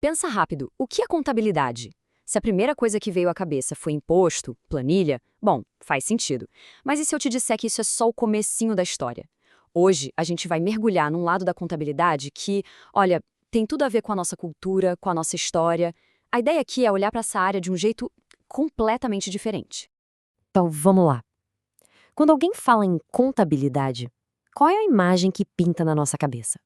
Pensa rápido, o que é contabilidade? Se a primeira coisa que veio à cabeça foi imposto, planilha, bom, faz sentido. Mas e se eu te disser que isso é só o comecinho da história? Hoje, a gente vai mergulhar num lado da contabilidade que, olha, tem tudo a ver com a nossa cultura, com a nossa história. A ideia aqui é olhar para essa área de um jeito completamente diferente. Então, vamos lá. Quando alguém fala em contabilidade, qual é a imagem que pinta na nossa cabeça?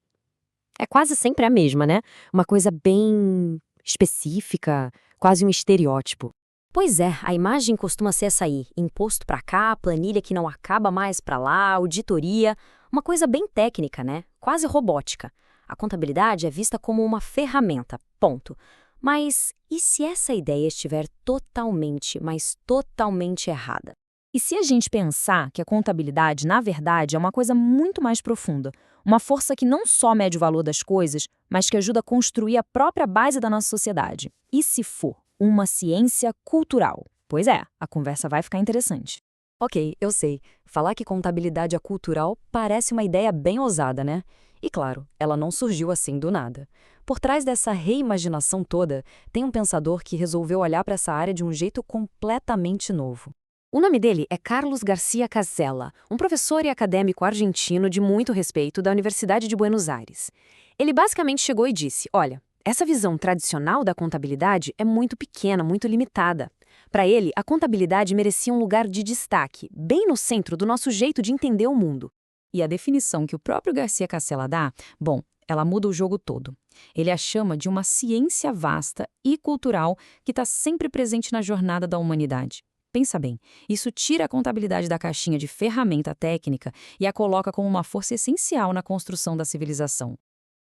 É quase sempre a mesma, né? Uma coisa bem específica, quase um estereótipo. Pois é, a imagem costuma ser essa aí, imposto pra cá, planilha que não acaba mais pra lá, auditoria, uma coisa bem técnica, né? Quase robótica. A contabilidade é vista como uma ferramenta, ponto. Mas e se essa ideia estiver totalmente, mas totalmente errada? E se a gente pensar que a contabilidade, na verdade, é uma coisa muito mais profunda, uma força que não só mede o valor das coisas, mas que ajuda a construir a própria base da nossa sociedade? E se for uma ciência cultural? Pois é, a conversa vai ficar interessante. Ok, eu sei. Falar que contabilidade é cultural parece uma ideia bem ousada, né? E claro, ela não surgiu assim do nada. Por trás dessa reimaginação toda, tem um pensador que resolveu olhar para essa área de um jeito completamente novo. O nome dele é Carlos Garcia Casella, um professor e acadêmico argentino de muito respeito da Universidade de Buenos Aires. Ele basicamente chegou e disse: olha, essa visão tradicional da contabilidade é muito pequena, muito limitada. Para ele, a contabilidade merecia um lugar de destaque, bem no centro do nosso jeito de entender o mundo. E a definição que o próprio Garcia Casella dá, bom, ela muda o jogo todo. Ele a chama de uma ciência vasta e cultural que está sempre presente na jornada da humanidade. Pensa bem, isso tira a contabilidade da caixinha de ferramenta técnica e a coloca como uma força essencial na construção da civilização.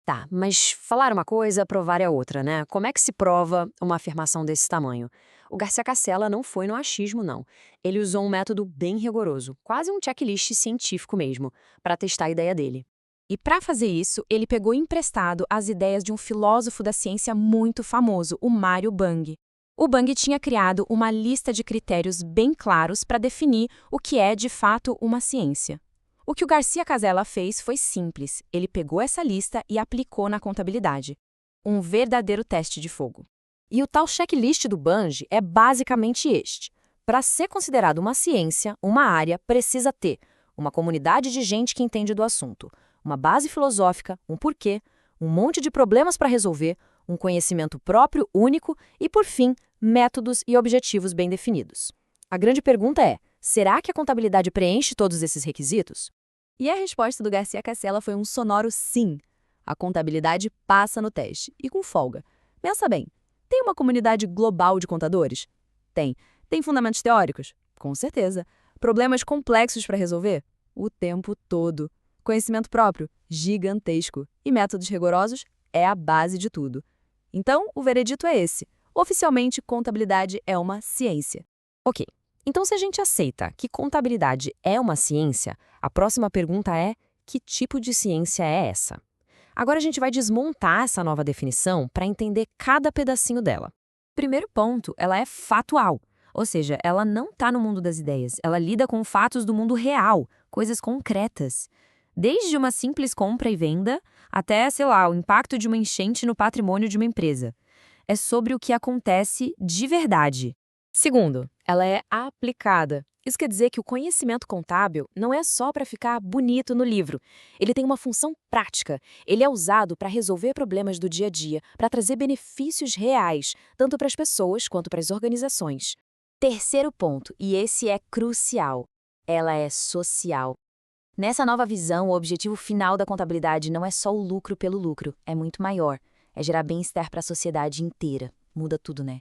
Tá, mas falar uma coisa, provar é outra, né? Como é que se prova uma afirmação desse tamanho? O Garcia Casella não foi no achismo, não. Ele usou um método bem rigoroso, quase um checklist científico mesmo, para testar a ideia dele. E para fazer isso, ele pegou emprestado as ideias de um filósofo da ciência muito famoso, o Mário Bunge. O Bunge tinha criado uma lista de critérios bem claros para definir o que é, de fato, uma ciência. O que o Garcia Casella fez foi simples. Ele pegou essa lista e aplicou na contabilidade. Um verdadeiro teste de fogo. E o tal checklist do Bunge é basicamente este. Para ser considerado uma ciência, uma área precisa ter uma comunidade de gente que entende do assunto, uma base filosófica, um porquê, um monte de problemas para resolver, um conhecimento próprio único e, por fim, métodos e objetivos bem definidos. A grande pergunta é, será que a contabilidade preenche todos esses requisitos? E a resposta do Garcia Casella foi um sonoro sim. A contabilidade passa no teste, e com folga. Pensa bem, tem uma comunidade global de contadores? Tem. Tem fundamentos teóricos? Com certeza. Problemas complexos para resolver? O tempo todo. Conhecimento próprio? Gigantesco. E métodos rigorosos? É a base de tudo. Então, o veredito é esse. Oficialmente, contabilidade é uma ciência. Ok, então se a gente aceita que contabilidade é uma ciência, a próxima pergunta é: que tipo de ciência é essa? Agora a gente vai desmontar essa nova definição para entender cada pedacinho dela. Primeiro ponto, ela é fatual. Ou seja, ela não está no mundo das ideias, ela lida com fatos do mundo real, coisas concretas. Desde uma simples compra e venda até, sei lá, o impacto de uma enchente no patrimônio de uma empresa. É sobre o que acontece de verdade. Segundo, ela é aplicada. Isso quer dizer que o conhecimento contábil não é só para ficar bonito no livro. Ele tem uma função prática. Ele é usado para resolver problemas do dia a dia, para trazer benefícios reais, tanto para as pessoas quanto para as organizações. Terceiro ponto, e esse é crucial, ela é social. Nessa nova visão, o objetivo final da contabilidade não é só o lucro pelo lucro, é muito maior. É gerar bem-estar para a sociedade inteira. Muda tudo, né?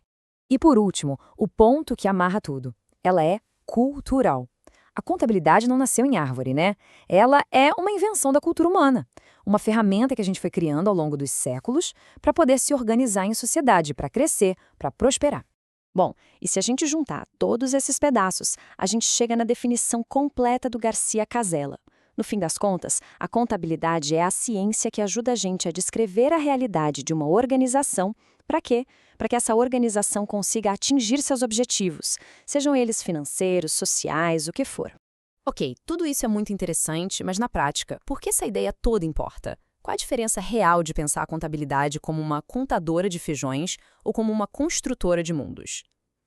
E por último, o ponto que amarra tudo. Ela é cultural. A contabilidade não nasceu em árvore, né? Ela é uma invenção da cultura humana. Uma ferramenta que a gente foi criando ao longo dos séculos para poder se organizar em sociedade, para crescer, para prosperar. Bom, e se a gente juntar todos esses pedaços, a gente chega na definição completa do Garcia Casella. No fim das contas, a contabilidade é a ciência que ajuda a gente a descrever a realidade de uma organização. Para quê? Para que essa organização consiga atingir seus objetivos, sejam eles financeiros, sociais, o que for. Ok, tudo isso é muito interessante, mas na prática, por que essa ideia toda importa? Qual a diferença real de pensar a contabilidade como uma contadora de feijões ou como uma construtora de mundos?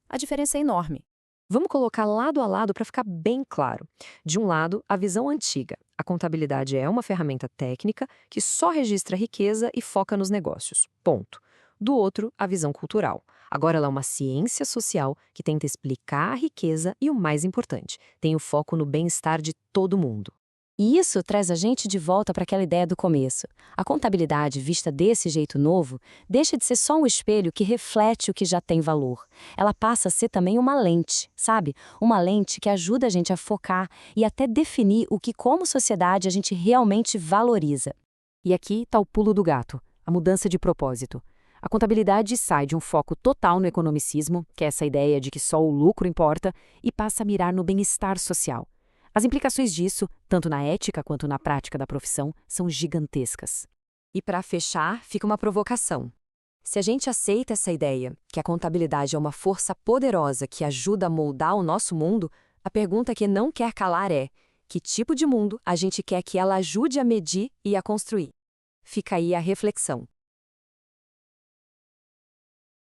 A diferença é enorme. Vamos colocar lado a lado para ficar bem claro. De um lado, a visão antiga. A contabilidade é uma ferramenta técnica que só registra riqueza e foca nos negócios. Ponto. Do outro, a visão cultural. Agora ela é uma ciência social que tenta explicar a riqueza e, o mais importante, tem o foco no bem-estar de todo mundo. E isso traz a gente de volta para aquela ideia do começo. A contabilidade, vista desse jeito novo, deixa de ser só um espelho que reflete o que já tem valor. Ela passa a ser também uma lente, sabe? Uma lente que ajuda a gente a focar e até definir o que, como sociedade, a gente realmente valoriza. E aqui está o pulo do gato, a mudança de propósito. A contabilidade sai de um foco total no economicismo, que é essa ideia de que só o lucro importa, e passa a mirar no bem-estar social. As implicações disso, tanto na ética quanto na prática da profissão, são gigantescas. E para fechar, fica uma provocação. Se a gente aceita essa ideia, que a contabilidade é uma força poderosa que ajuda a moldar o nosso mundo, a pergunta que não quer calar é: que tipo de mundo a gente quer que ela ajude a medir e a construir? Fica aí a reflexão.